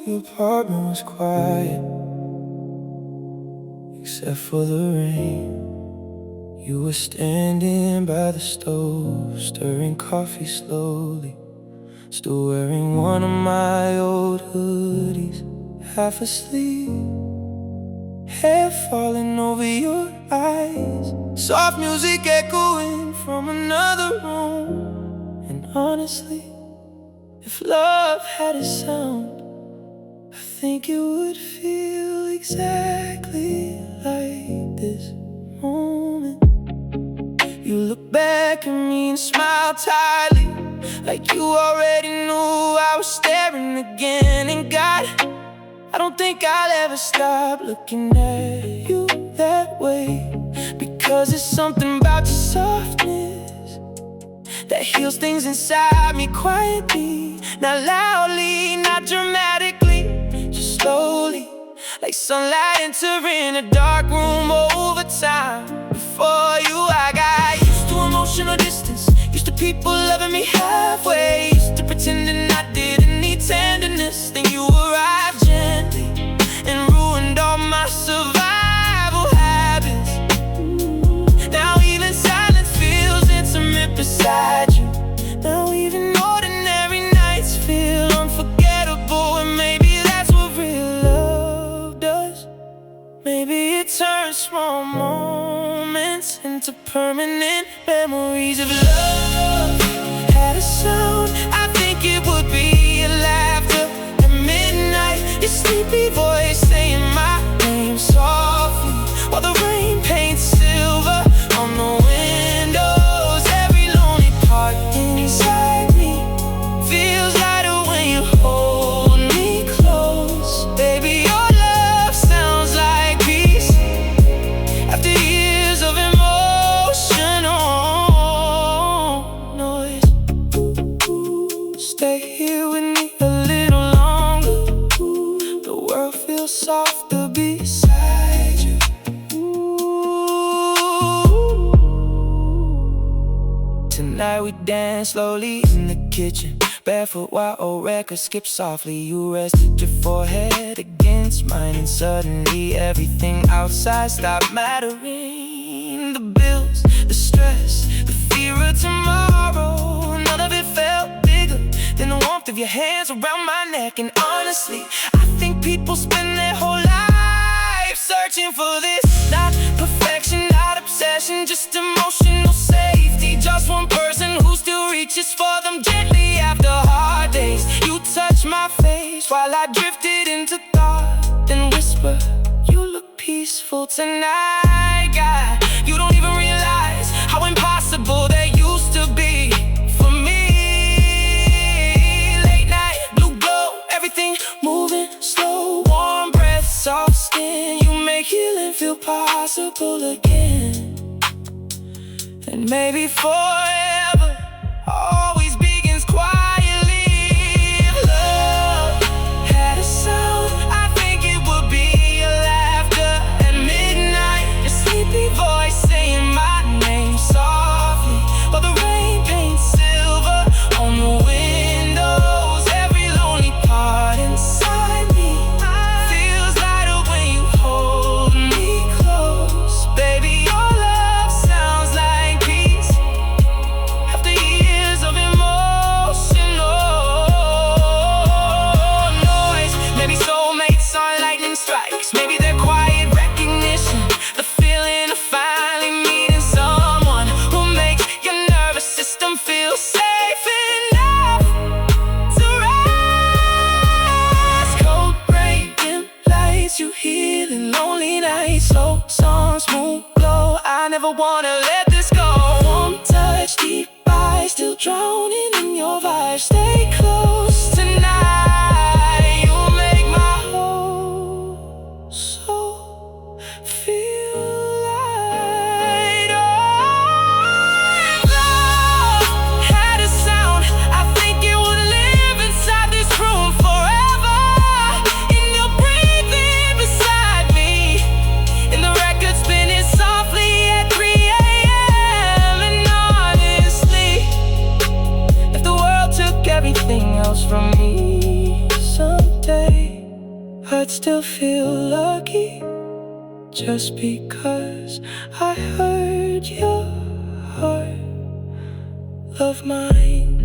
Your apartment was quiet, except for the rain. You were standing by the stove, stirring coffee slowly, still wearing one of my old hoodies, half asleep, hair falling over your eyes, soft music echoing from another room. And honestly, if love had a sound, I think it would feel exactly like this moment. You look back at me and smile tightly, like you already knew I was staring again. And God, I don't think I'll ever stop looking at you that way, because there's something about your softness that heals things inside me quietly, not loudly, not dramatically, just slowly, like sunlight entering a dark room over time. Before you, I got used to emotional distance, used to people loving me halfway, used to pretending I didn't need tenderness. Then you arrived gently and ruined all my survival habits. Now even silence feels intimate beside you. Now even ordinary nights feel unforgettable. And maybe that's what real love does. Maybe it turns small moments into permanent memories. Of love had a sound, I think it would be your laughter at midnight, your sleepy voice saying my name softly, while the rain paints silver on the windows. Every lonely part inside me feels lighter when you hold me close. Baby, your love sounds like peace after years of emotional noise. Stay here with me a little longer, the world feels softer beside you. Tonight we dance slowly in the kitchen, barefoot while old records skip softly. You rested your forehead against mine, and suddenly everything outside stopped mattering. The bills, the stress, the fear of tomorrow, none of it felt bigger than the warmth of your hands around my neck. And honestly, I think people spend their whole life searching for this. Not perfection, not obsession, just emotional safety. Just one person who still reaches for them gently after hard days. You touch my face while I drifted into thought, then whisper, you look peaceful tonight. God, you don't even realize how impossible that used to be for me. Late night, blue glow, everything moving slow, warm breath, soft skin. You make healing feel possible again. And maybe forever always begins quietly. If love had a sound, I think it would be your laughter at midnight, your sleepy voice saying my name softly, while the rain paints silver on the windows. Every lonely part inside me feels lighter when you hold me close. Baby, your love sounds like peace after years of emotional noise. Maybe soulmates are lightning strikes, maybe they're quiet recognition, the feeling of finally meeting someone who makes your nervous system feel safe enough to rest. Cold breaking lights, you healing lonely nights, slow songs, smooth glow. I never wanna let this go. Warm touch, deep eyes, still drowning in your vibe. Stay close tonight, you make my whole soul feel light. Oh, if love had a sound, I think it would live inside this room forever. And you're breathing beside me, and the record spinning softly at 3 a.m. And honestly, if the world took everything else from me someday, I'd still feel lucky just because I heard your heart love mine.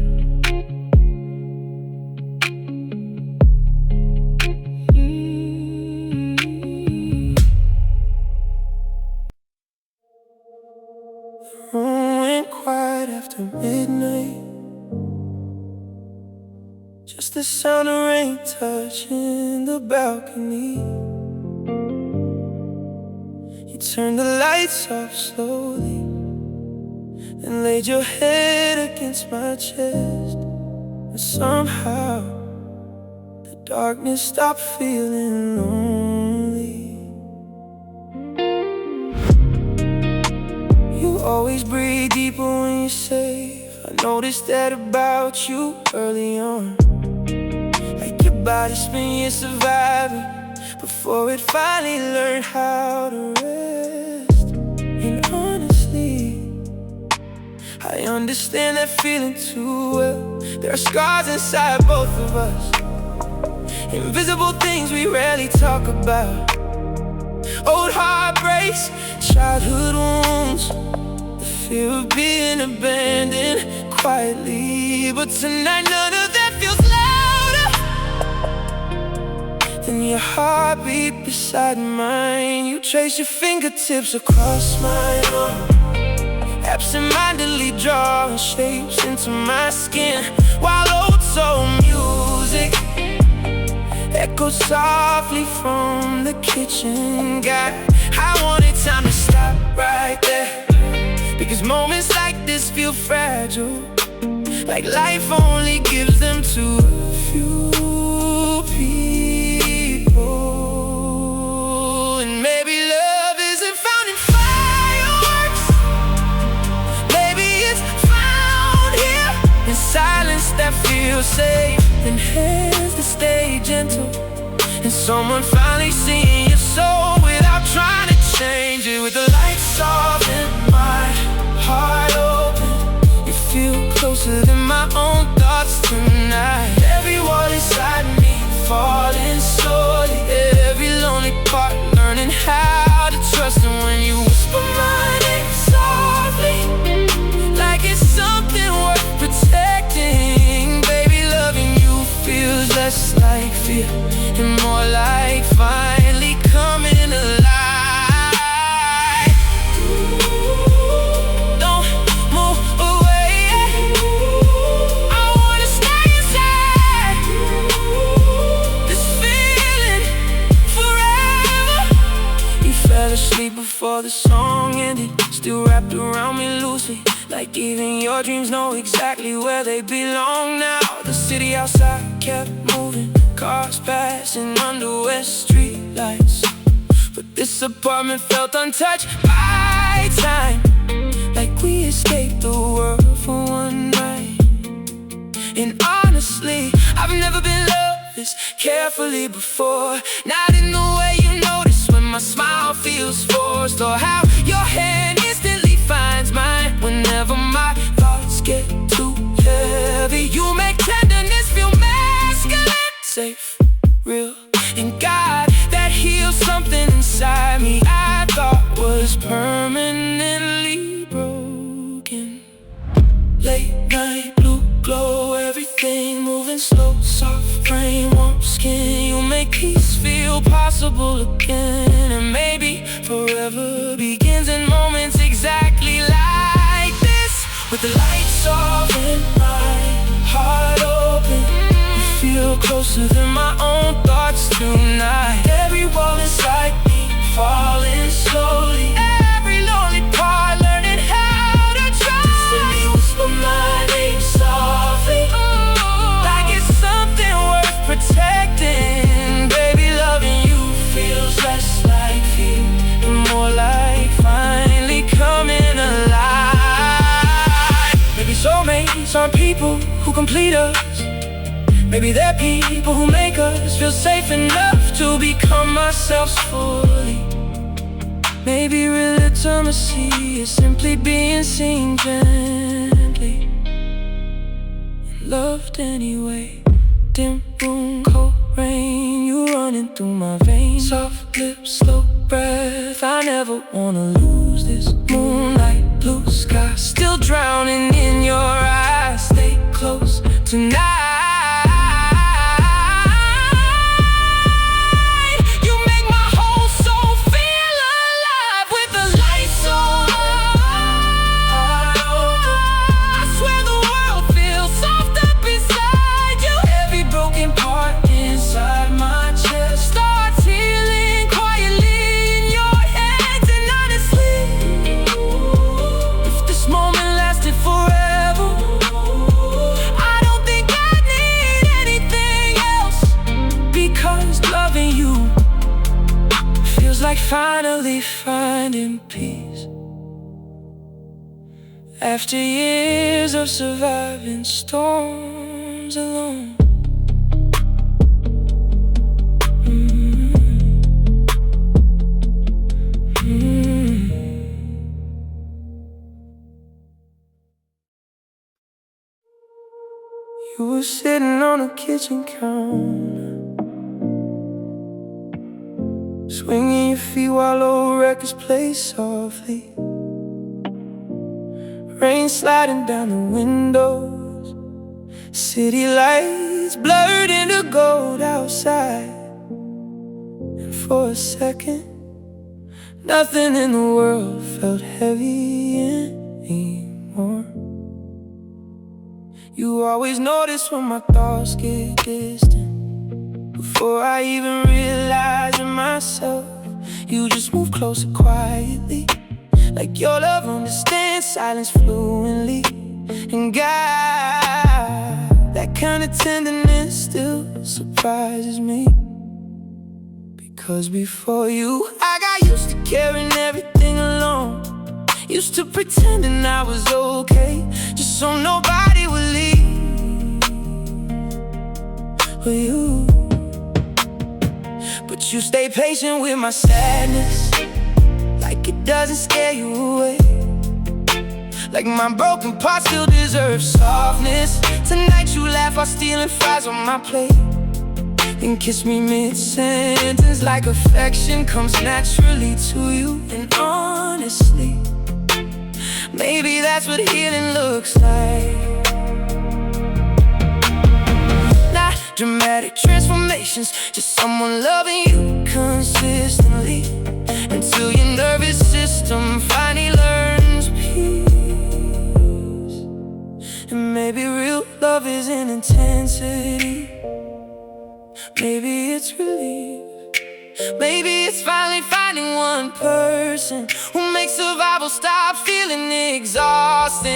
The room went quiet after midnight, just the sound of rain touching the balcony. You turned the lights off slowly, then laid your head against my chest. And somehow the darkness stopped feeling lonely. You always breathe deeper when you're safe. I noticed that about you early on. Like your body's been years surviving before it finally learned how to rest. And honestly, I understand that feeling too well. There are scars inside both of us, invisible things we rarely talk about. Old heartbreaks, childhood wounds, the fear of being abandoned quietly. But tonight none of that feels louder than your heartbeat beside mine. You trace your fingertips across my arm, absent-mindedly drawing shapes into my skin, while old soul music echoes softly from the kitchen. God, I wanted time to stop right there, because moments like this feel fragile, like life only gives them to a few people. And maybe love isn't found in fireworks, maybe it's found here in silence that feels safe, and hands that stay gentle, and someone finally seeing your soul without trying to change it. With the lights off and my heart open, you feel closer than my own thoughts tonight. Every wall inside me falling slowly, every lonely part learning how to trust. And when you whisper my name softly, like it's something worth protecting, baby, loving you feels less like fear and more like finally coming alive. Don't move away, I wanna stay inside this feeling forever. You fell asleep before the song ended, still wrapped around me loosely, like even your dreams know exactly where they belong now. The city outside kept moving, cars passing under west street lights, but this apartment felt untouched by time, like we escaped the world for one night. And honestly, I've never been loved this carefully before, not in the way you notice when my smile feels forced, or how your hand instantly finds mine whenever my thoughts get too heavy. You make tenderness feel masculine, safe, real, and God, that heals something inside me I thought was permanently broken. Late night blue glow, everything moving slow, soft rain, warm skin. You make peace feel possible again, and maybe forever begins in moments exactly like this. With the lights off and my heart open, you feel closer than my own thoughts tonight. Every wall inside me falling slowly, every lonely part learning how to trust. And you whisper my name softly, like it's something worth protecting. Baby, loving you feels less like fear and more like finally coming alive. Maybe soulmates aren't people who complete us, maybe they're people who make us feel safe enough to become ourselves fully. Maybe real intimacy is simply being seen gently and loved anyway. dim room, cold rain, you running through my veins. Soft lips, slow breath, I never wanna lose this. Moonlight, blue sky, still drowning in your eyes. Stay close tonight. Like finally finding peace after years of surviving storms alone. You were sitting on a kitchen counter, swinging your feet while old records play softly. Rain sliding down the windows, city lights blurred into gold outside. And for a second, nothing in the world felt heavy anymore. You always notice when my thoughts get distant. Before I even realize it myself, you just move closer quietly, like your love understands silence fluently. And God, that kind of tenderness still surprises me. Because before you, I got used to carrying everything alone. Used to pretending I was okay, just so nobody would leave. But you stay patient with my sadness, like it doesn't scare you away. Like my broken parts still deserve softness. Tonight you laugh while stealing fries on my plate, then kiss me mid-sentence, like affection comes naturally to you. And honestly, maybe that's what healing looks like. Dramatic transformations, just someone loving you consistently, until your nervous system finally learns peace. And maybe real love isn't intensity, maybe it's relief. Maybe it's finally finding one person who makes survival stop feeling exhausting.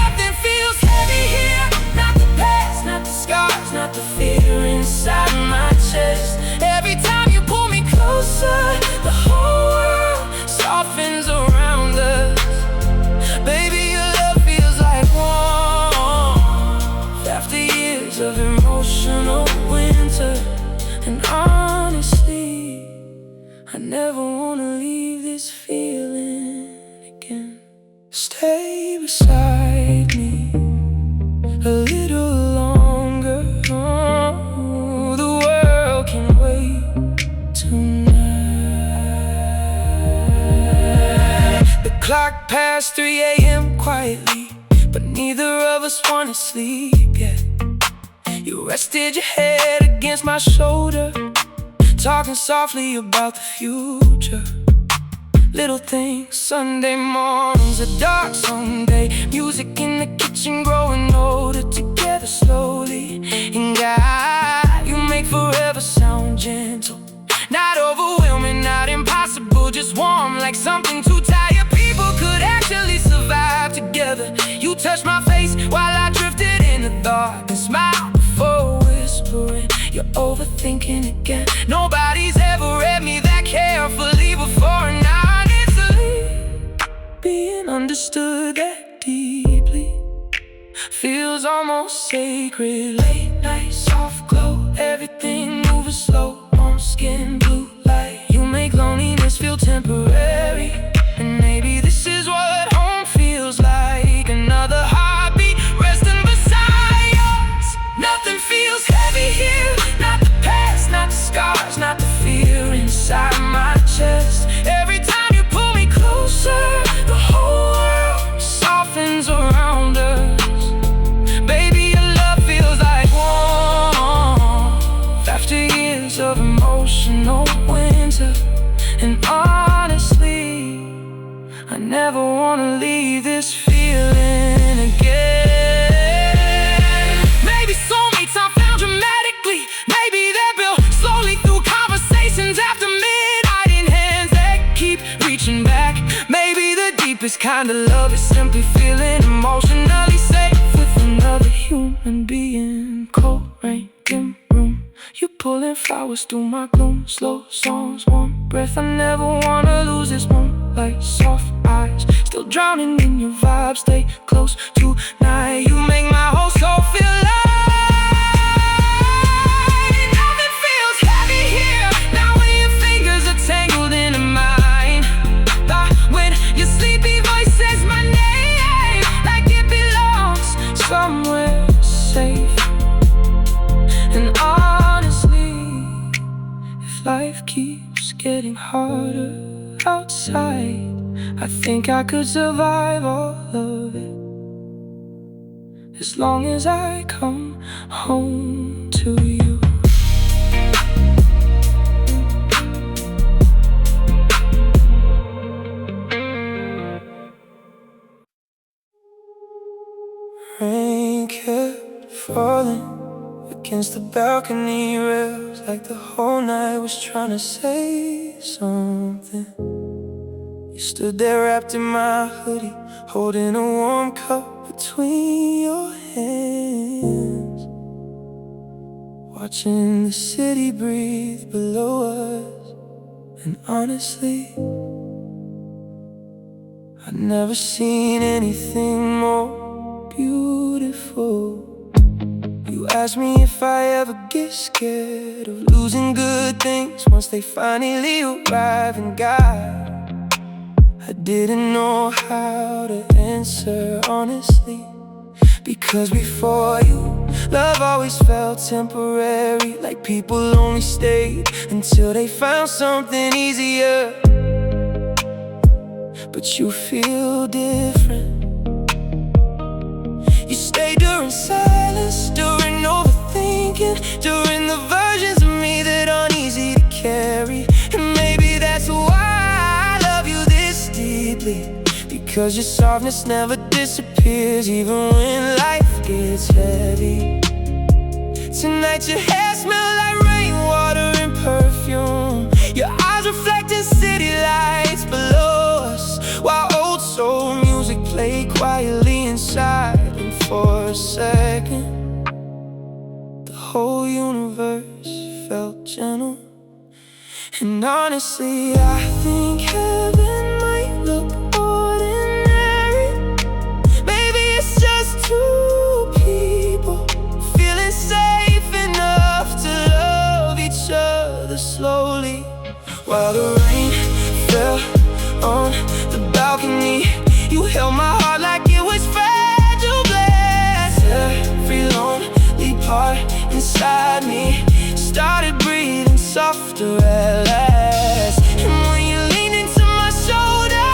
Nothing feels heavy here, not the past, not the scars, not the fear inside my chest. Every time you pull me closer, the whole world softens around us. Baby, your love feels like warmth after years of emotional winter. And honestly, I never wanna leave this feeling again. Stay beside me a little longer. Oh, the world can wait tonight. The clock passed 3 a.m. quietly, but neither of us wanna sleep yet. You rested your head against my shoulder, talking softly about the future. Little things, Sunday mornings, a dark Sunday, music in the kitchen growing older together slowly. And God, you make forever sound gentle, not overwhelming, not impossible, just warm, like something two tired people could actually survive together. You touched my face while I drifted in the thought and smiled before whispering, you're overthinking again. Nobody's ever read me that carefully before, and honestly, being understood that deeply feels almost sacred. Late night, soft glow, everything moving slow, warm skin, blue light. You make loneliness feel temporary, and maybe this is what home feels like. Another heartbeat resting beside yours. kind of love is simply feeling emotionally safe with another human being. Cold rain, dim room, you pulling flowers through my gloom. Slow songs, warm breath, I never wanna lose this moonlight. Soft eyes, still drowning in your vibe. Stay close tonight, you make my whole soul feel alive. Nothing feels heavy here, now when your fingers are tangled into mine. When your sleepy voice says my name, like it belongs somewhere safe. And honestly, if life keeps getting harder outside, I think I could survive all of it, as long as I come home to you. Rain kept falling against the balcony rails, like the whole night was trying to say something. You stood there wrapped in my hoodie, holding a warm cup between your hands, watching the city breathe below us. And honestly, I'd never seen anything more beautiful. You asked me if I ever get scared of losing good things once they finally arrive. And God, I didn't know how to answer honestly, because before you, love always felt temporary, like people only stayed until they found something easier. But you feel different. You stay during silence, during overthinking, during the versions of me that aren't easy to carry. And maybe that's why I love you this deeply, because your softness never disappears, even when life gets heavy. Tonight your hair smells like rainwater and perfume, your eyes reflecting city lights below us, while old soul music played quietly inside. And for a second, the whole universe felt gentle. And honestly, I think heaven might look ordinary. Maybe it's just two people feeling safe enough to love each other slowly. While the rain fell on the balcony, you held my heart like it was fragile glass. Every lonely part inside me started breathing softer at last. And when you leaned into my shoulder,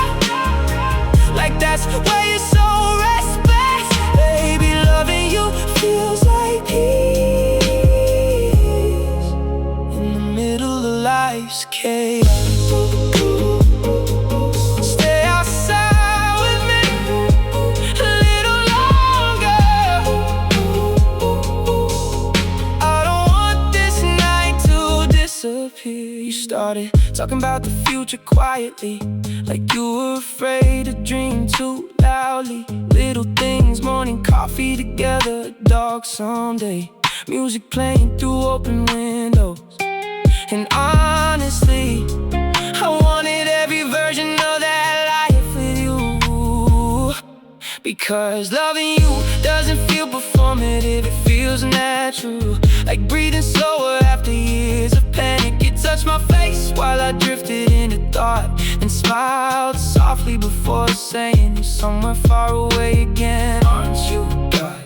like that's where your soul rests best, baby, loving you feels like peace in the middle of life's chaos. Stay outside with me a little longer. I don't want this night to disappear. You started talking about the future quietly, like you were afraid to dream too loudly. Little things, morning coffee together, a dog someday, music playing through open windows. And honestly, I wanted every version of that life with you, because loving you doesn't feel performative, it feels natural, like breathing slower after years of panic. You touched my face while I drifted into thought, and smiled softly before saying you're somewhere far away again. Aren't you God?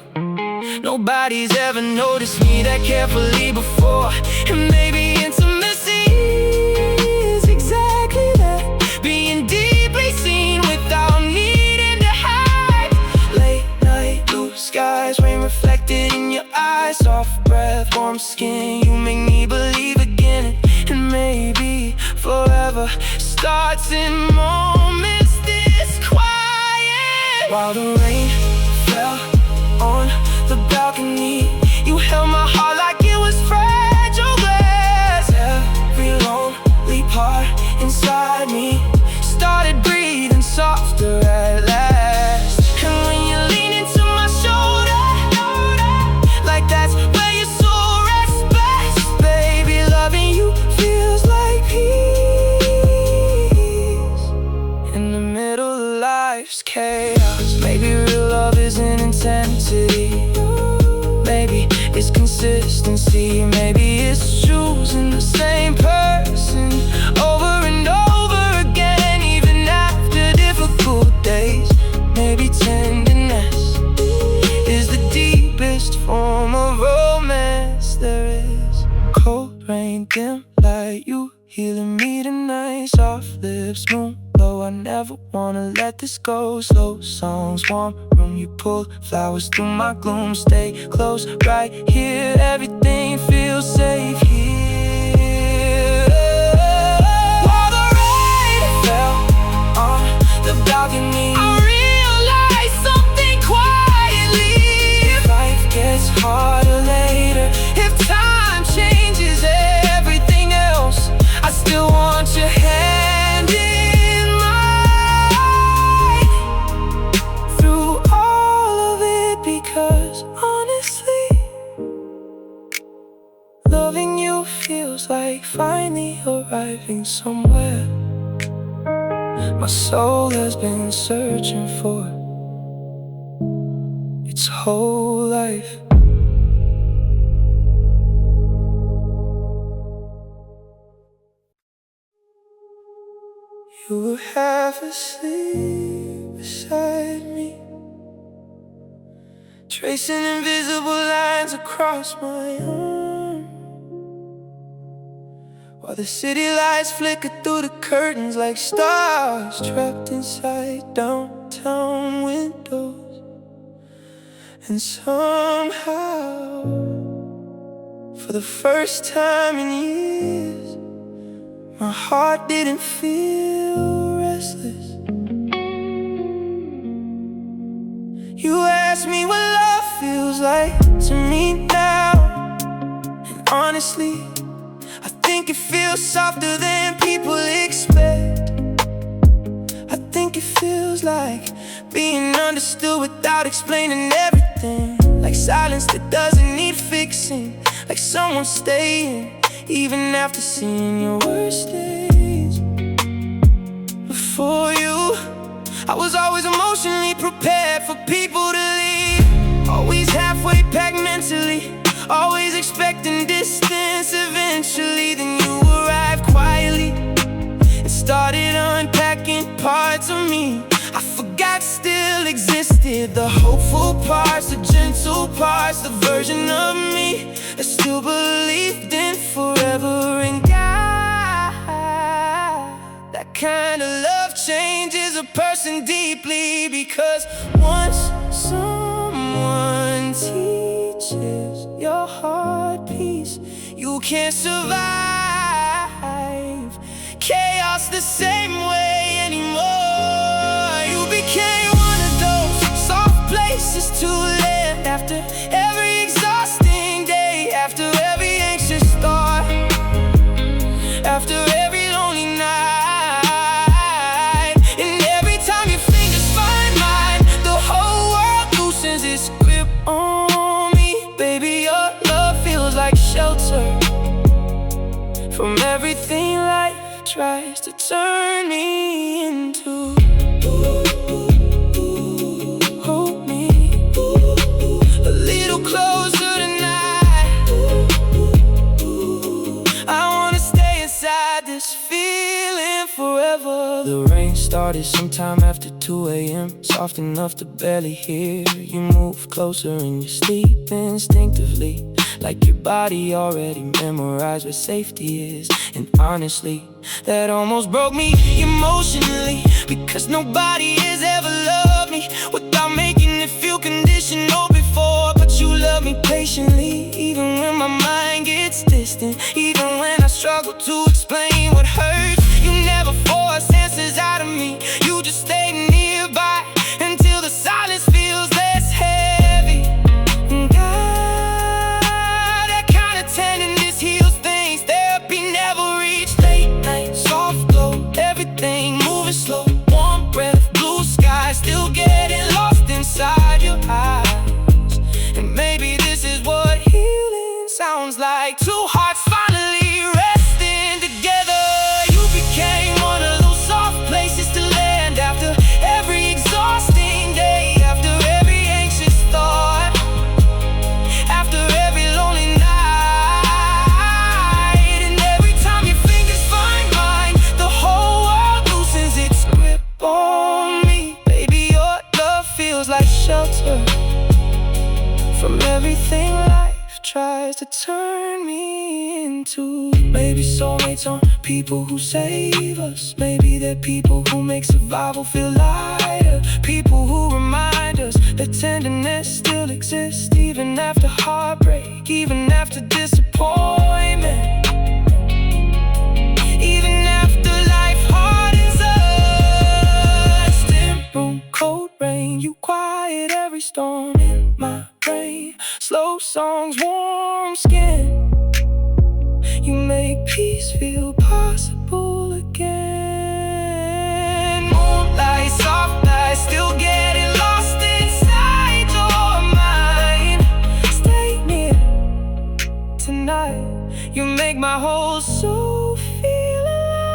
Nobody's ever noticed me that carefully before. And maybe intimacy is exactly that, being deeply seen without needing to hide. Late night, blue skies, rain reflected in your eyes, soft breath, warm skin, you make me believe again. And maybe forever starts in moments this quiet. While the rain fell on the balcony, you held my heart like it was fragile glass. Every lonely part inside me started breathing softer at consistency. Maybe it's choosing the same person over and over again, even after difficult days. Maybe tenderness is the deepest form of romance there is. Cold rain, dim light, you healing me tonight. Soft lips, moon glow, I never wanna let this go. Slow songs, warm room, you pull flowers through my gloom. Stay close right here, everything feels safe here. While the rain fell on the balcony, I realized something quietly. If life gets harder later, if time changes everything else, I still want your hand in mine through all of it, because honestly, loving you feels like finally arriving somewhere my soul has been searching for its whole life. You were half asleep beside me, tracing invisible lines across my arm, while the city lights flickered through the curtains like stars trapped inside downtown windows. And somehow, for the first time in years, my heart didn't feel restless. You asked me what love feels like to me now, and honestly, I think it feels softer than people expect. I think it feels like being understood without explaining everything, like silence that doesn't need fixing, like someone staying even after seeing your worst days. Before you, I was always emotionally prepared for people to leave, always halfway packed mentally, always expecting distance eventually. Then you arrived quietly and started unpacking parts of me I forgot still existed. The hopeful parts, the gentle parts, the version of me that still believed in forever and God. That kind of love changes a person deeply, because once someone teaches your heart peace, you can't survive chaos the same way anymore. You became one of those soft places to land after every exhausting day, after every anxious thought, after every lonely night. And every time your fingers find mine, the whole world loosens its grip on me. Baby, your love feels like shelter from everything life tries to turn me into. Hold me a little closer tonight. I wanna stay inside this feeling forever. The rain started sometime after 2 a.m., soft enough to barely hear. You move closer in your sleep instinctively, like your body already memorized where safety is. And honestly, that almost broke me emotionally, because nobody has ever loved me without making it feel conditional before. But you love me patiently, even when my mind gets distant, even when I struggle to explain what hurts. You never force answers out of me, you just stay nearby until the silence feels less heavy. And God, that kind of tenderness heals things therapy never reached. Late night, soft glow, everything moving slow, warm breath, blue sky, still getting lost inside your eyes. And maybe this is what healing sounds like, two hearts finally resting together. You became one of those soft places to land after every exhausting day, after every anxious thought, after every lonely from everything life tries to turn me into. Maybe soulmates are people who save us. Maybe they're people who make survival feel lighter. People who remind us that tenderness still exists, even after heartbreak, even after disappointment, even after life hardens us. Dim room, cold rain, you quiet every storm in my brain. Slow songs, warm skin, you make peace feel possible again. Moonlight, soft lights, still getting lost inside your mind. Stay near tonight, you make my whole soul feel alive.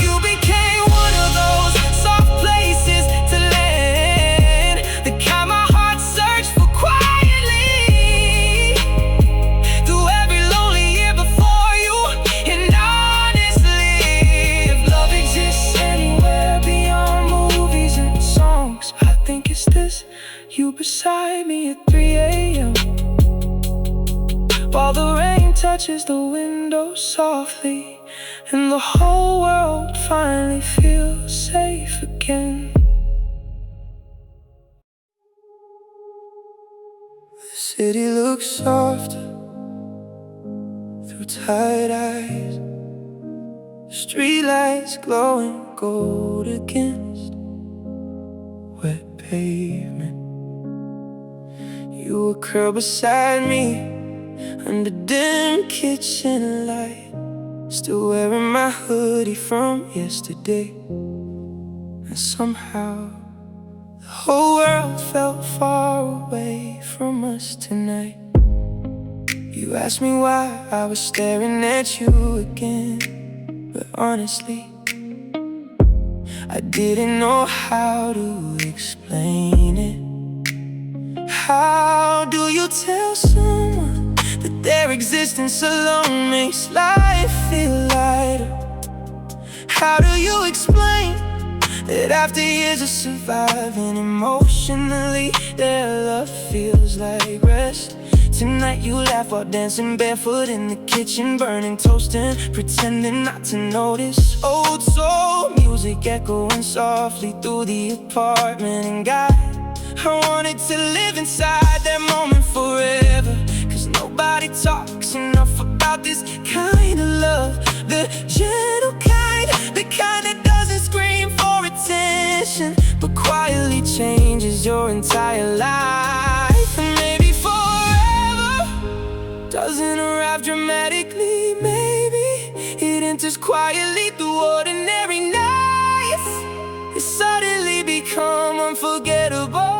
You became one of those soft places to land, the kind my heart searched for quietly through every lonely year before you. And honestly, if love exists anywhere beyond movies and songs, I think it's this: you beside me at 3 a.m. while the rain touches the window softly, and the whole world finally feels safe again. The city looks soft through tired eyes, streetlights glowing gold against wet pavement. You were curled beside me under dim kitchen light, still wearing my hoodie from yesterday. And somehow the whole world felt far away from us tonight. You asked me why I was staring at you again, but honestly, I didn't know how to explain it. How do you tell someone that their existence alone makes life feel lighter? How do you explain that after years of surviving emotionally, their love feels like rest? Tonight you laugh while dancing barefoot in the kitchen, burning toast and pretending not to notice. Old soul music echoing softly through the apartment. And God, I wanted to live inside that moment forever, 'cause nobody talks enough about this kind of love. The gentle kind, the kind that doesn't scream for attention, but quietly changes your entire life. And maybe forever doesn't arrive dramatically. Maybe it enters quietly through ordinary nights. It suddenly become unforgettable.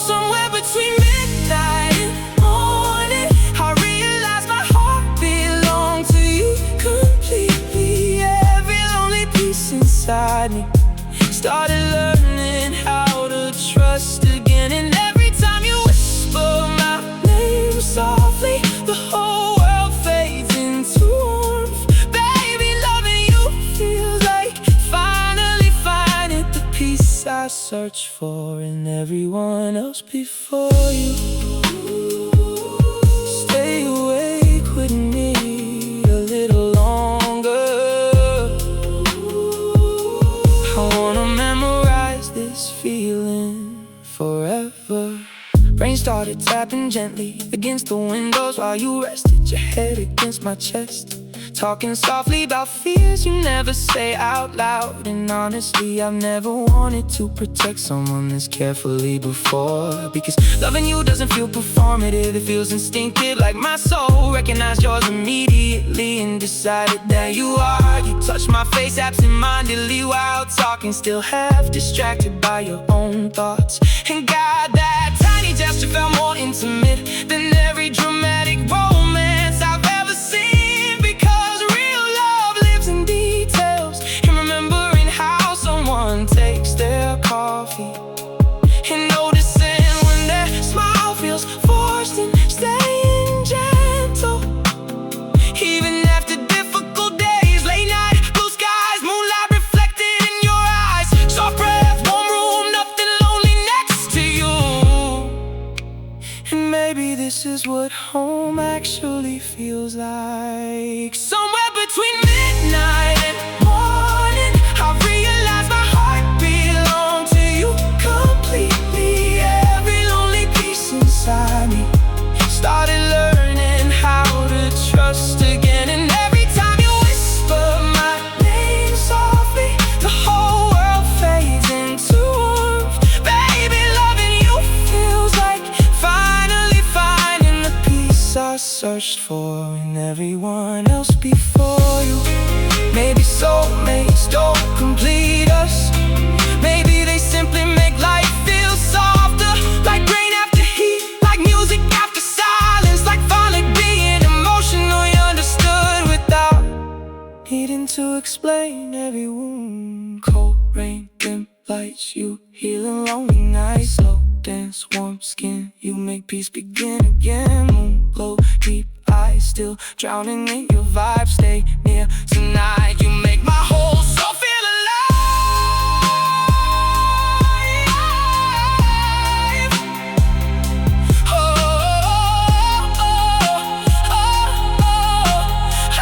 Somewhere between midnight and morning, I realized my heart belonged to you completely. Every lonely piece inside me started learning how to trust again. And every time you whisper my name softly, the whole world fades into warmth. Baby, loving you feels like finally finding the peace I searched for in everyone else before you. Stay awake with me a little longer. I wanna memorize this feeling forever. Rain started tapping gently against the windows while you rested your head against my chest, talking softly about fears you never say out loud. And honestly, I've never wanted to protect someone this carefully before, because loving you doesn't feel performative, it feels instinctive. Like my soul recognized yours immediately and decided that you are. You touched my face absent-mindedly while talking, still half distracted by your own thoughts. And God, that tiny gesture felt more intimate than every dramatic romance I've ever seen, because real love lives in details, and remembering how someone takes their coffee, and noticing when their smile feels forced, and staying gentle even after difficult days. Late night, blue skies, moonlight reflected in your eyes. Soft breath, warm room, nothing lonely next this is what home actually feels like. Somewhere between midnight and morning, I realize my heart belongs to you completely. Every lonely piece inside me started learning how to trust again. And every time you whisper my name softly, the whole world fades into warmth. Baby, loving you feels like finally finding the peace I searched for in everyone else before you. Maybe soulmates don't complete us. Maybe they simply make life feel softer, like rain after heat, like music after silence, like finally being emotionally understood without needing to explain every wound. Cold rain, dim lights, you healing lonely nights. Slow dance, warm skin, you make peace begin again. Moon glow, deep eyes still drowning in your vibe. Stay near tonight, you make my whole soul feel alive. Oh, oh, oh, oh, oh.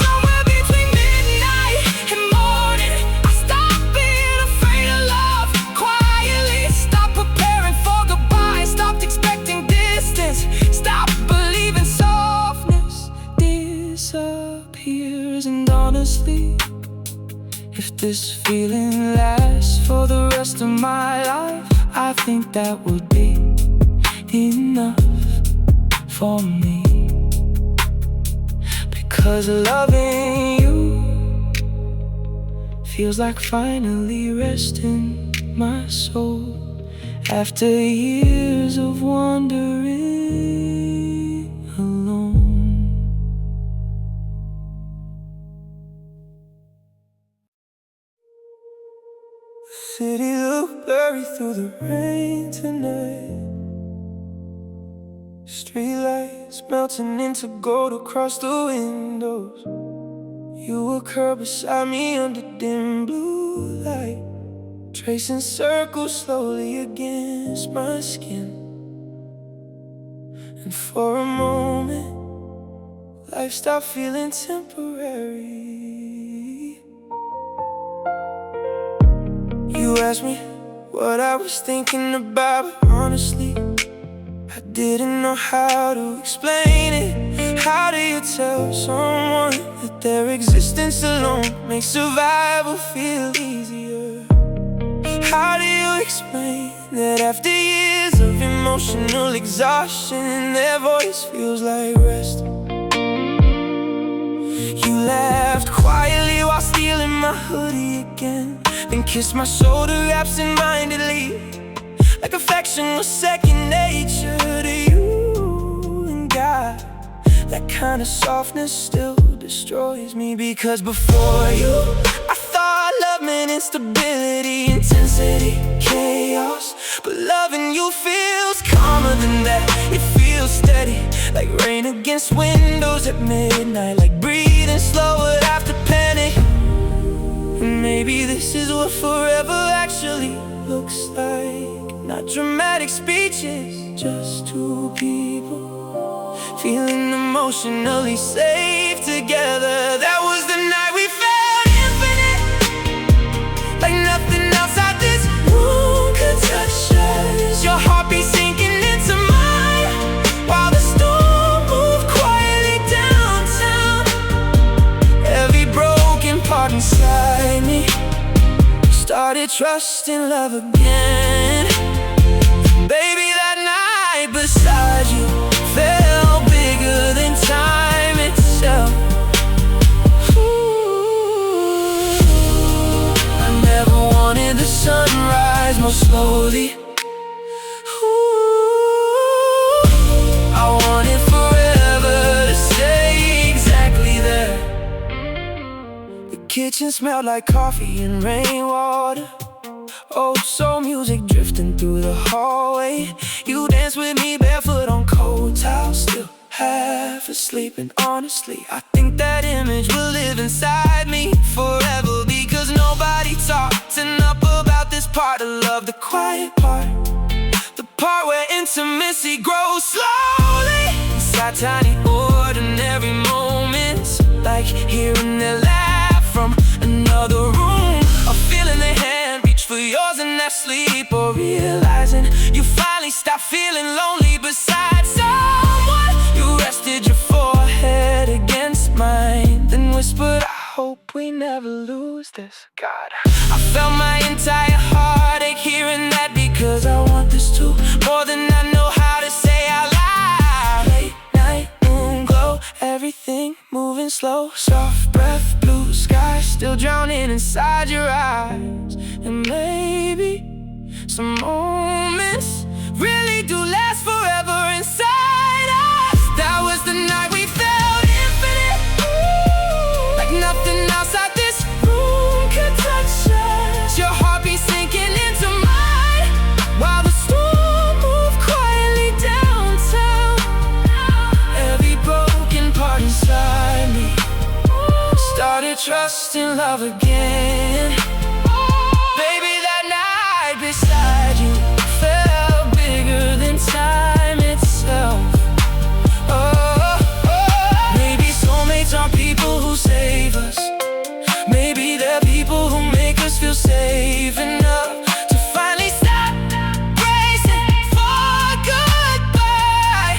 Somewhere between midnight and morning, I stop being afraid of love. Quietly stop preparing for goodbye. Stopped expecting distance. Stop believing softness disappears. And honestly, if this feeling lasts for the rest of my life, I think that would be enough for me. Because loving you feels like finally resting my soul after years of wandering alone. City look blurry through the rain tonight. Streetlights melting into gold across the windows. You were curled beside me under dim blue light, tracing circles slowly against my skin. And for a moment, life stopped feeling temporary. You asked me what I was thinking about, but honestly, I didn't know how to explain it. How do you tell someone that their existence alone makes survival feel easier? How do you explain that after years of emotional exhaustion, their voice feels like rest? You laughed quietly while stealing my hoodie again, then kissed my shoulder absent-mindedly, like affection was second nature to you. And God, that kind of softness still destroys me. Because before you, I thought love meant instability, intensity, chaos. But loving you feels calmer than that. It feels steady, like rain against windows at midnight, like breathing slower after panic. And maybe this is what forever actually looks like. Not dramatic speeches, just two people feeling emotionally safe together. That was the night we felt infinite, like nothing outside this room could touch us. Your heartbeat sinking into mine, while the storm moved quietly downtown. Every broken part inside me started trusting love again. Baby, that night beside you felt bigger than time itself. Ooh, I never wanted the sunrise more slowly. Ooh, I wanted forever to stay exactly there. The kitchen smelled like coffee and rainwater. Oh, soul music drifting through the hallway. You danced with me barefoot on cold tiles, still half asleep. And honestly, I think that image will live inside me forever, because nobody talked enough about this part of love. The quiet part, the part where intimacy grows slowly inside tiny ordinary moments, like hearing their laugh from another room, or feeling their hand reach for yours in their sleep, or realizing you finally stop feeling lonely beside someone. You rested your forehead against mine, then whispered, I hope we never lose this. God, I felt my entire heartache hearing that, because I want this too, more than I know how to say out loud. Late night, moon glow, everything moving slow, soft breath, blue sky, still drowning inside your eyes. And maybe some moments really do last forever inside us. That was the night we felt infinite, like nothing outside this room could touch us. Your heartbeat sinking into mine, while the storm moved quietly downtown. Every broken part inside me started trusting love again. Baby, that night beside you felt bigger than time itself. Maybe soulmates are people who save us. Maybe they're people who make us feel safe enough to finally stop bracing for goodbye.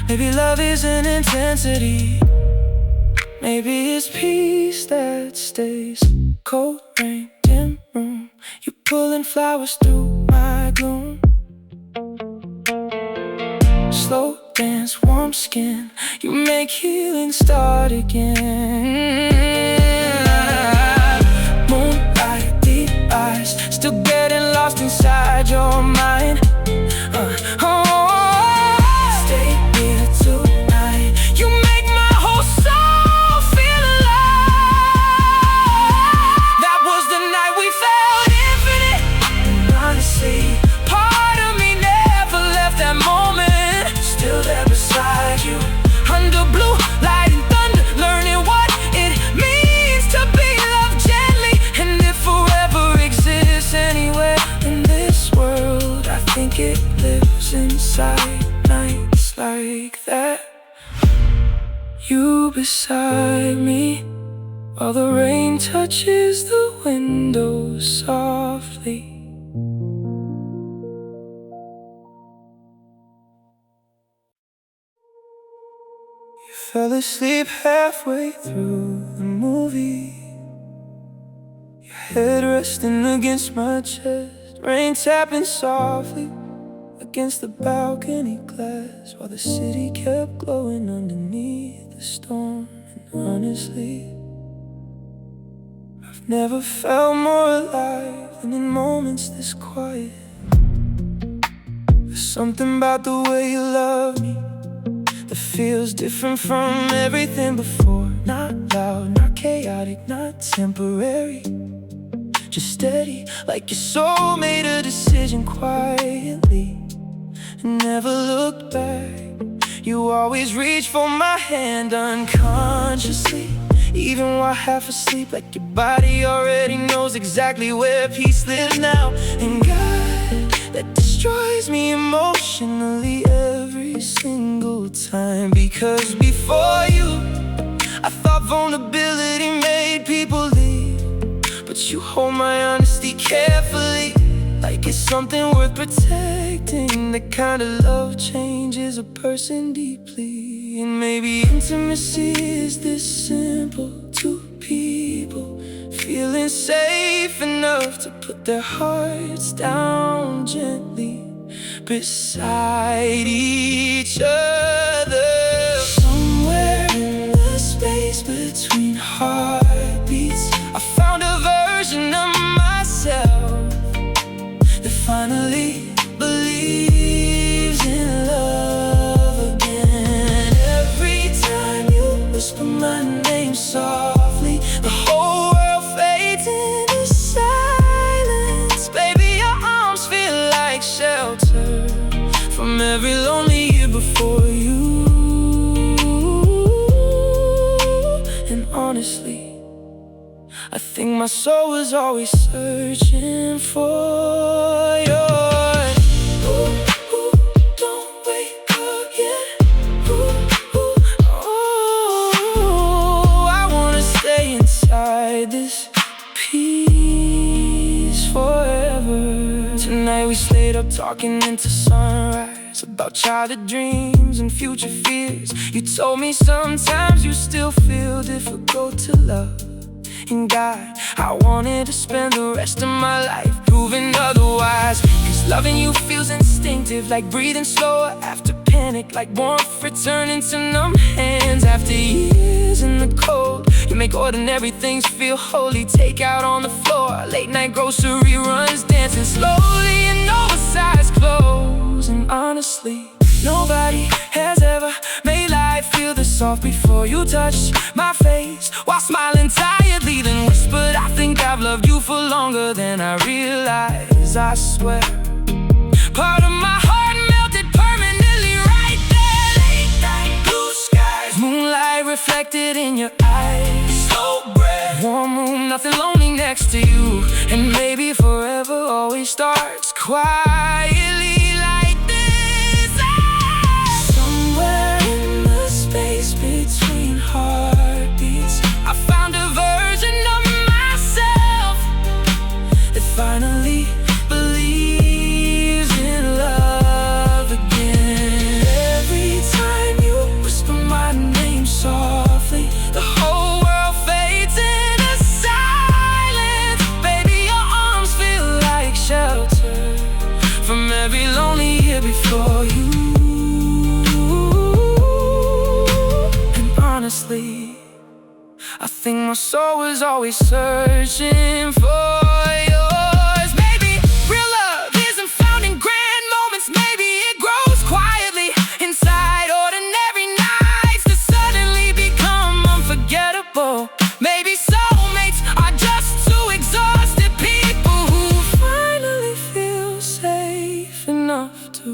Maybe love isn't intensity. Maybe it's peace that stays. Cold rain, dim room, you pulling flowers through my gloom. Slow dance, warm skin, you make healing start again. Moonlight, deep eyes, still getting lost inside your mind. Stay here tonight, you make my whole soul feel alive. That was the night we felt infinite, and honestly, part of me never left that moment. Still there beside you, under blue light and thunder, learning what it means to be loved gently. And if forever exists anywhere in this world, I think it lives inside nights like that. You beside me, while the rain touches the window softly. You fell asleep halfway through the movie, your head resting against my chest, rain tapping softly against the balcony glass, while the city kept glowing underneath the storm. And honestly, I've never felt more alive than in moments this quiet. There's something about the way you love me that feels different from everything before. Not loud, not chaotic, not temporary, just steady, like your soul made a decision quietly and never looked back. You always reach for my hand unconsciously, even while half asleep, like your body already knows exactly where peace lives now. And God, that destroys me emotionally every single time, because before you, I thought vulnerability made people leave, but you hold my honesty carefully, like it's something worth protecting. The kind of love changes a person deeply. And maybe intimacy is this simple, two people feeling safe enough to put their hearts down gently beside each other. Somewhere in the space between heartbeats, I found a version of myself that finally believes in love again. Every time you whisper my name softly, the whole world fades into silence. Baby, your arms feel like shelter from every lonely year before you. And honestly, I think my soul was always searching for your forever. Tonight we stayed up talking into sunrise about childhood dreams and future fears. You told me sometimes you still feel difficult to love. And God, I wanted to spend the rest of my life proving otherwise. Cause loving you feels instinctive, like breathing slower after panic, like warmth returning to numb hands after years in the cold. You make ordinary things feel holy. Take out on the floor, late night grocery runs, dancing slowly in oversized clothes. And honestly, nobody has ever made life feel this soft before you touched my face while smiling tiredly, then whispered, I think I've loved you for longer than I realize. I swear, part of my heart melted permanently right there. Late night, blue skies, moonlight reflected in your eyes, slow breath, warm room, nothing lonely next to you. And maybe forever always starts quietly like this. Somewhere in the space between heartbeats, I found a version of myself that finally believes in love again. Every time you whisper my name softly, the whole world fades into silence. Baby, your arms feel like shelter from every lonely year before you. And honestly, I think my soul was always searching for yours. Maybe real love isn't found in grand moments. Maybe it grows quietly inside ordinary nights that suddenly become unforgettable. Maybe soulmates are just two exhausted people who finally feel safe enough to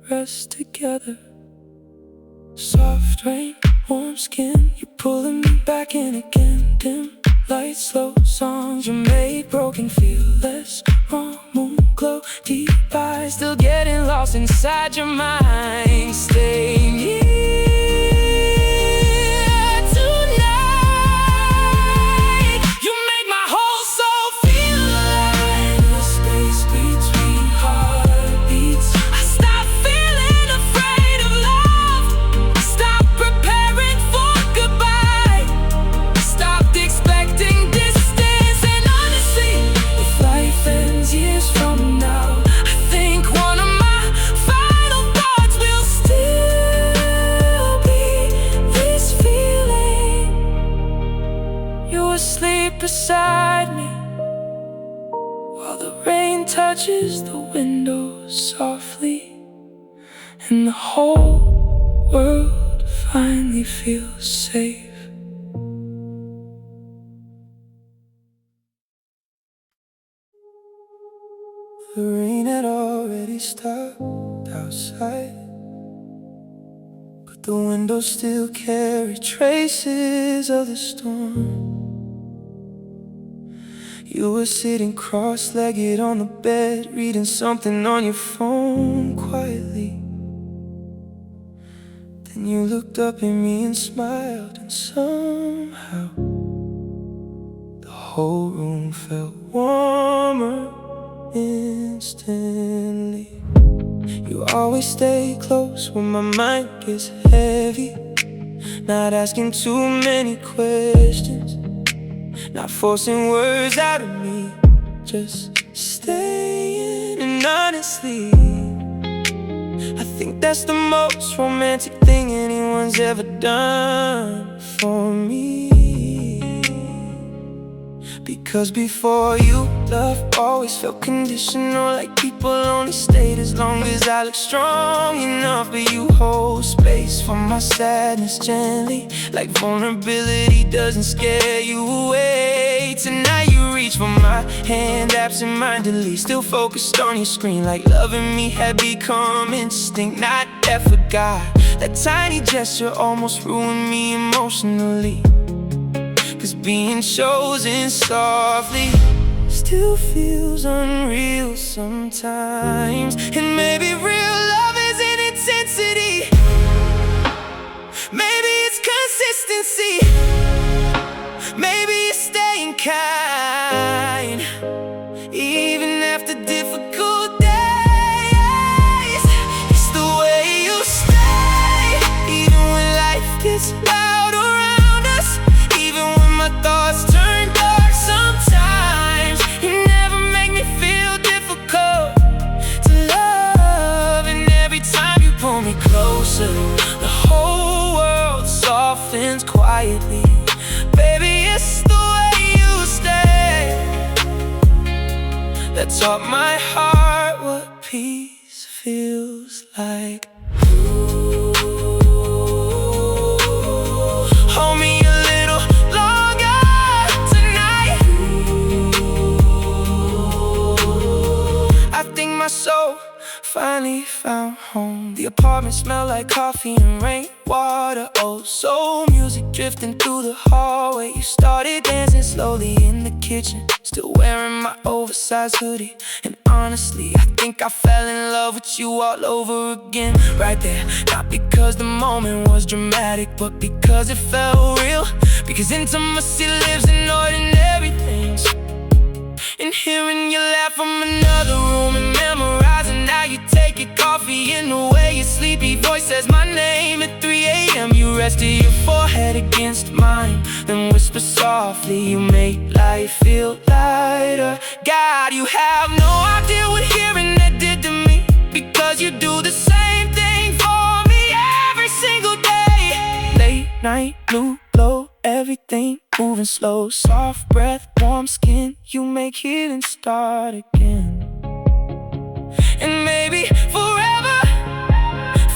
rest together. Soft rain, warm skin, you're pulling me back in again. Dim lights, slow songs you made broken feel less wrong. Moon glow, deep eyes, still getting lost inside your mind. Staying here tonight, you make my whole soul feel alive. The space between heartbeats, I stop feeling afraid of love. Stop preparing for goodbye. Stopped expecting distance. And honestly, if life ends years from now, I think one of my final thoughts will still be this feeling. You asleep beside me while the rain touches the window softly, and the whole world finally feels safe. The rain had already stopped outside, but the windows still carry traces of the storm. You were sitting cross-legged on the bed, reading something on your phone quietly. Then you looked up at me and smiled, and somehow the whole room felt warmer instantly. You always stay close when my mind gets heavy, not asking too many questions, not forcing words out of me, just staying. And honestly, I think that's the most romantic thing anyone's ever done for me. Because before you, love always felt conditional, like people only stayed as long as I look strong enough. But you hold space for my sadness gently, like vulnerability doesn't scare you away. Tonight you reach for my hand absent-mindedly, still focused on your screen, like loving me had become instinct, not effort. God, that tiny gesture almost ruined me emotionally. Cause being chosen softly still feels unreal sometimes. And maybe real love isn't intensity, maybe it's consistency, maybe it's staying kind, even difficult days. It's the way you stay, even when life gets loud around us, even when my thoughts turn dark sometimes. You never make me feel difficult to love, and every time you pull me closer, the whole world softens quietly. Baby, it's the way you stay that taught my heart what peace feels like. Hold me a little longer tonight. I think my soul finally found home. The apartment smelled like coffee and rainwater. Oh, soul music drifting through the hallway. You started dancing slowly in the kitchen, still wearing my oversized hoodie. And honestly, I think I fell in love with you all over again. Right there, not because the moment was dramatic, but because it felt real. Because intimacy lives in ordinary things. And hearing you laugh from another room and memorizing how you take your coffee in the way your sleepy voice says my name at 3 a.m. You rested your forehead against mine, then whisper softly. You make life feel lighter. God, you have no idea what hearing that did to me, because you do the same thing for me every single day. Late night, blue glow, everything moving slow. Soft breath, warm skin, you make healing start again. And maybe forever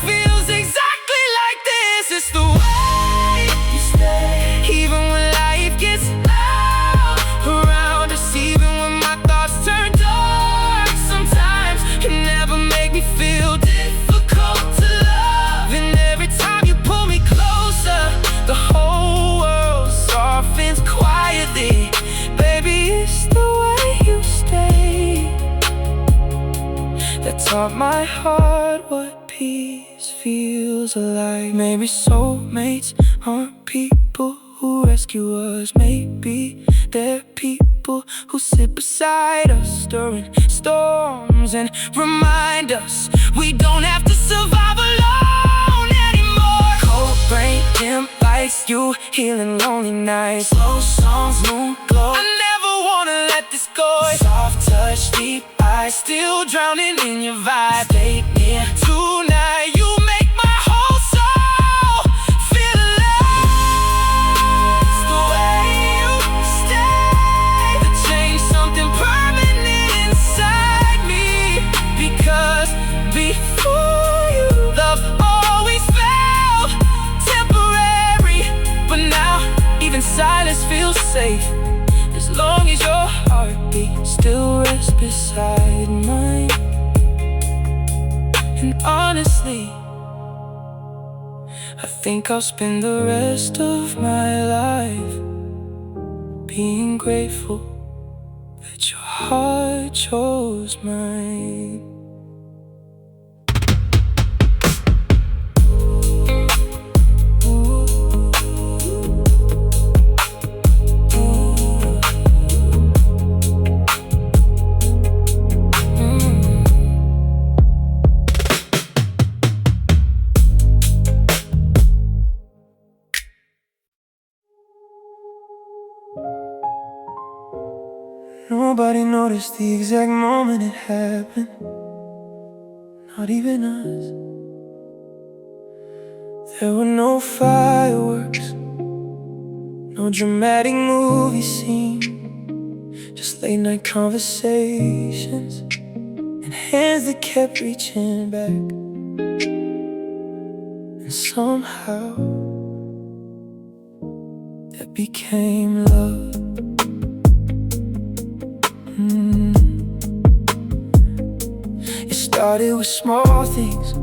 feels exactly like this. It's the way you stay, even when life gets loud around us, even when my thoughts turn dark sometimes. You never make me feel difficult to love, and every time you pull me closer, the whole world softens quietly. Baby, it's the way you stay that taught my heart what peace feels like. Maybe soulmates aren't people who rescue us. Maybe they're people who sit beside us during storms and remind us we don't have to survive alone anymore. Cold brain, dim lights, you healing lonely nights. Slow songs, moon glow, I never wanna let this go. Soft touch, deep eyes, still drowning in your vibe. Stay near tonight, you make my whole soul feel alive. It's the way you stay that changed something permanent inside me. Because before you, love always felt temporary, but now even silence feels safe, as long as your heartbeat still rests beside mine. And honestly, I think I'll spend the rest of my life being grateful that your heart chose mine. Nobody noticed the exact moment it happened, not even us. There were no fireworks, no dramatic movie scene, just late night conversations and hands that kept reaching back. And somehow that became love. It started with small things,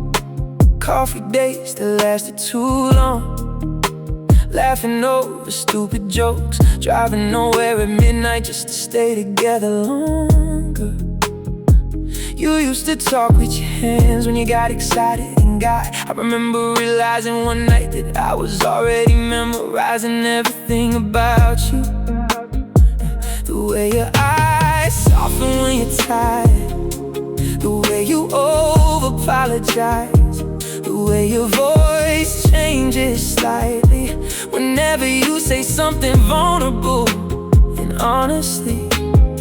coffee dates that lasted too long, laughing over stupid jokes, driving nowhere at midnight just to stay together longer. You used to talk with your hands when you got excited and got. I remember realizing one night that I was already memorizing everything about you. The way your eyes soften when you're tired, the way you over-apologize, the way your voice changes slightly whenever you say something vulnerable. And honestly,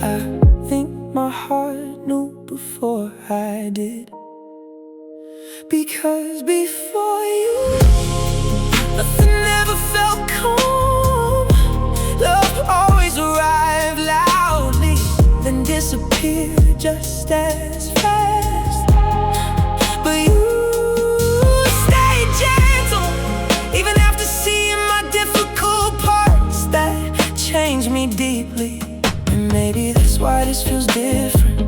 I think my heart knew before I did. Because before you, nothing ever felt calm. Love always arrived loudly, then disappeared just as fast. But you stayed gentle, even after seeing my difficult parts that changed me deeply. And maybe that's why this feels different,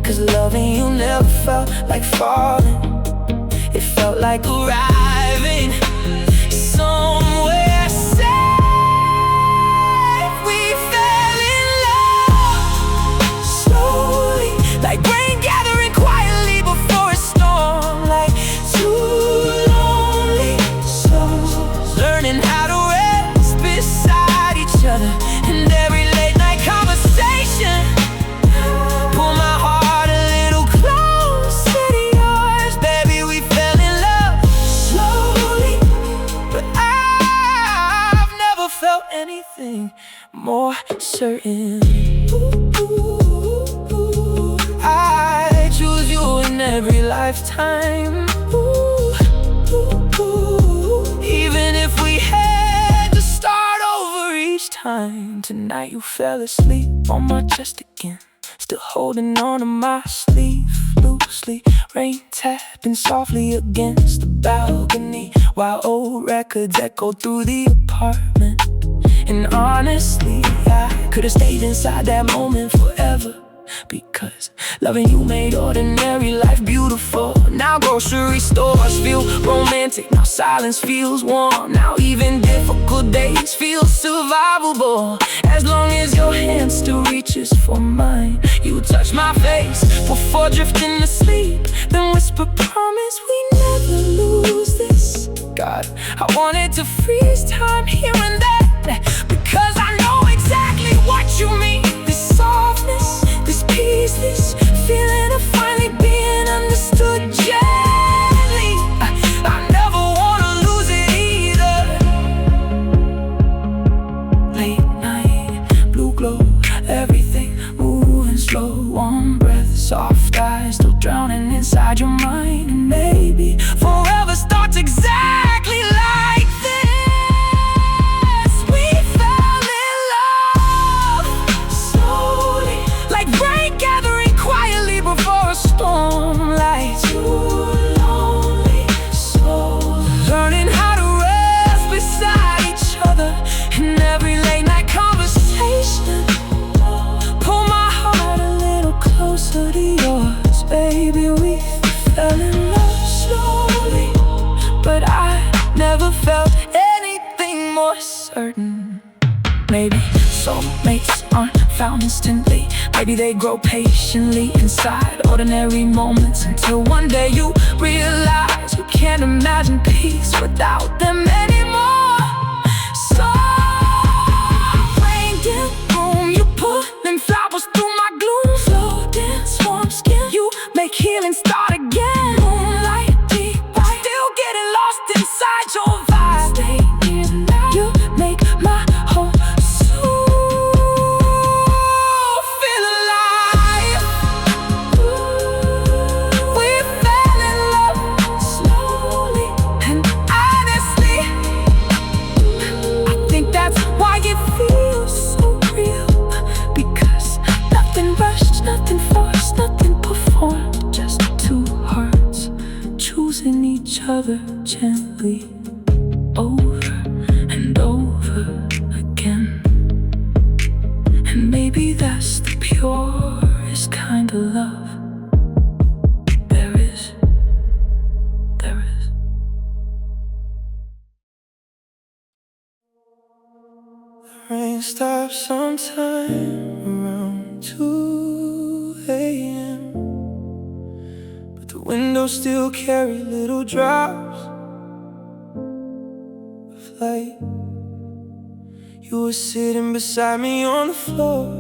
'cause loving you never felt like falling. It felt like arriving somewhere safe. We fell in love slowly, like rain gathering quietly before a storm, like two lonely souls learning how to rest beside each other. And every late night conversation pull my heart a little closer to yours. Baby, we fell in love slowly, but I've never felt anything more certain. I choose you in every lifetime. Even if we had to start over each time. Tonight you fell asleep on my chest again, still holding on to my sleeve loosely. Rain tapping softly against the balcony, while old records echo through the apartment. And honestly, I could've stayed inside that moment forever, because loving you made ordinary life beautiful. Now grocery stores feel romantic, now silence feels warm, now even difficult days feel survivable. As long as your hand still reaches for mine, you touch my face before drifting to sleep, then whisper, promise we never lose this. God, I wanted to freeze time here and there, because I know exactly what you mean. This softness, this peace, this feeling of finally being understood gently. I never wanna lose it either. Late night, blue glow, everything moving slow. Warm breath, soft eyes, still drowning inside your mind. And maybe forever starts exactly like this. We fell in love slowly, like rain gathering quietly before a storm, like two lonely souls learning how to rest beside each other. And every late night conversation pull my heart a little closer to yours. Baby, we fell in love slowly, but I never felt anything more certain. Maybe soulmates aren't found instantly, maybe they grow patiently inside ordinary moments, until one day you realize you can't imagine peace without them anymore. So rain in room, you pulling flowers through my gloom. Slow dance, warm skin, you make healing start again. Moonlight deep, still getting lost inside your vibe. Stay here now, you make my whole soul feel alive. We fell in love slowly, and honestly, I think that's why it feels so real. Because nothing rushed, nothing forced, nothing performed, just two hearts choosing each other gently, over and over again. And maybe that's the purest kind of love there is. Rain stops sometime around 2 a.m., but the windows still carry little drops of light. You were sitting beside me on the floor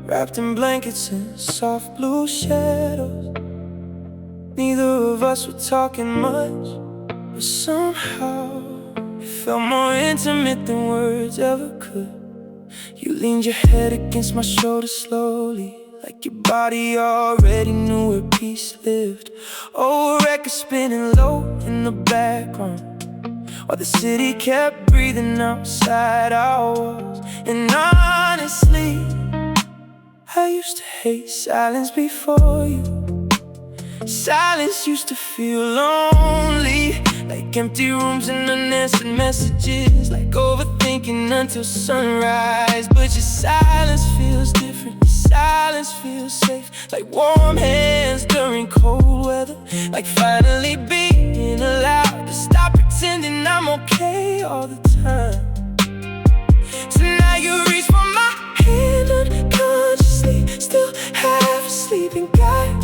wrapped in blankets and soft blue shadows. Neither of us were talking much, but somehow it felt more intimate than words ever could. You leaned your head against my shoulder slowly, like your body already knew where peace lived. Oh, a record spinning low in the background, while the city kept breathing outside our walls. And honestly, I used to hate silence before you. Silence used to feel lonely, like empty rooms and unanswered messages, like overthinking until sunrise. But your silence feels different, your silence feels safe, like warm hands during cold weather, like finally being allowed to stop pretending I'm okay all the time. So now you reach for my hand unconsciously, still half asleep and guide.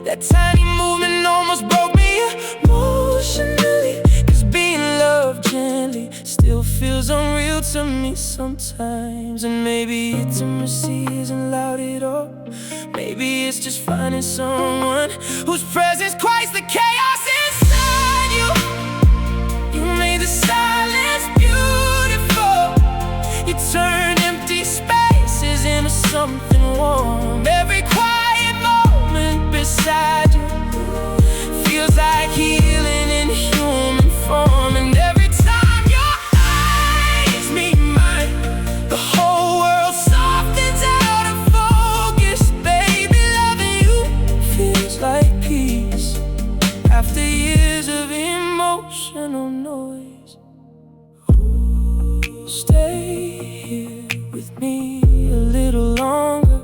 That tiny movement almost broke me emotionally, 'cause being loved gently still feels unreal to me sometimes. And maybe intimacy isn't loud at all. Maybe it's just finding someone whose presence quiets the chaos inside you. You made the silence beautiful. You turned empty spaces into something warm. Every quiet moment beside you feels like healing in human form. And every time your eyes meet mine, the whole world softens out of focus. Baby, loving you feels like peace after years of emotional noise. Stay here with me a little longer.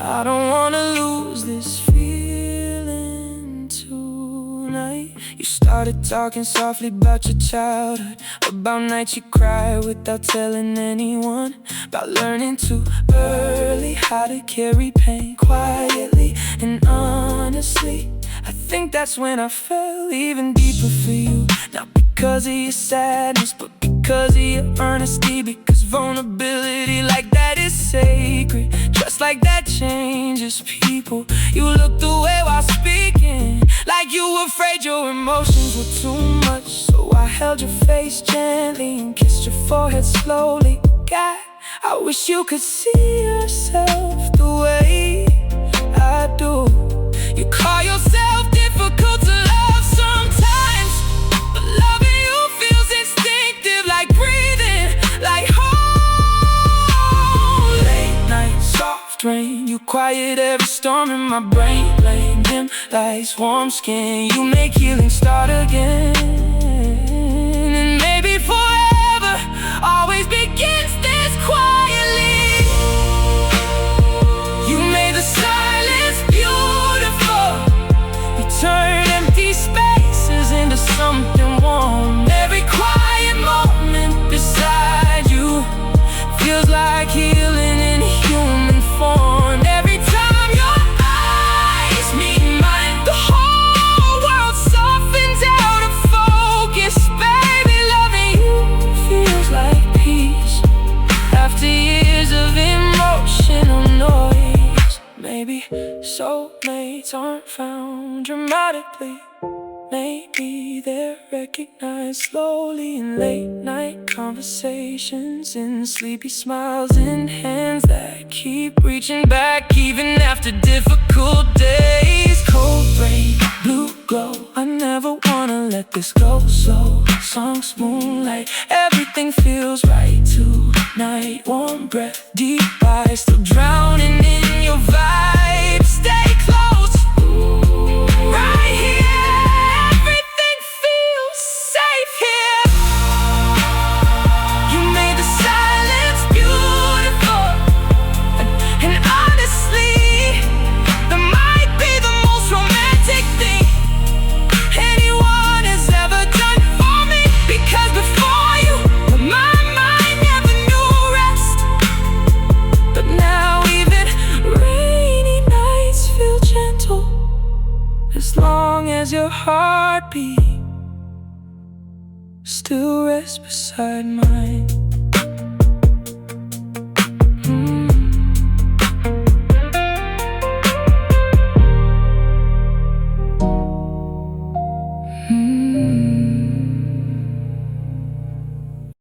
I don't wanna lose this feeling tonight. You started talking softly about your childhood, about nights you cried without telling anyone, about learning too early how to carry pain quietly and honestly. I think that's when I fell even deeper for you. Not because of your sadness, but because of your honesty. Because vulnerability like that is sacred. Trust like that changes people. You looked away while speaking, like you were afraid your emotions were too much. So I held your face gently and kissed your forehead slowly. God, I wish you could see yourself the way I do. You call yourself difficult to love sometimes, but loving you feels instinctive, like breathing, like home. Late night, soft rain, you quiet every storm in my brain. Lane, dim lights, warm skin, you make healing start again. And maybe forever always begins this quietly. You made the silence beautiful. You turn empty spaces into something warm. Every quiet moment beside you feels like healing in human form. Every time your eyes meet mine, the whole world softens out of focus. Baby, loving you feels like peace after years of emotional noise. Maybe soulmates aren't found dramatically. Maybe they're recognized slowly in late night conversations, in sleepy smiles, in hands that keep reaching back even after difficult days. Cold rain, blue glow, I never wanna let this go. Slow songs, moonlight, everything feels right tonight. Warm breath, deep eyes, still drowning in your vibe. Stay close, right here. Everything feels safe here. You made the silence beautiful. And honestly, that might be the most romantic thing anyone has ever done for me. Because before you, my mind never knew rest. But now even rainy nights feel gentle, as long as your heartbeat still rests beside mine.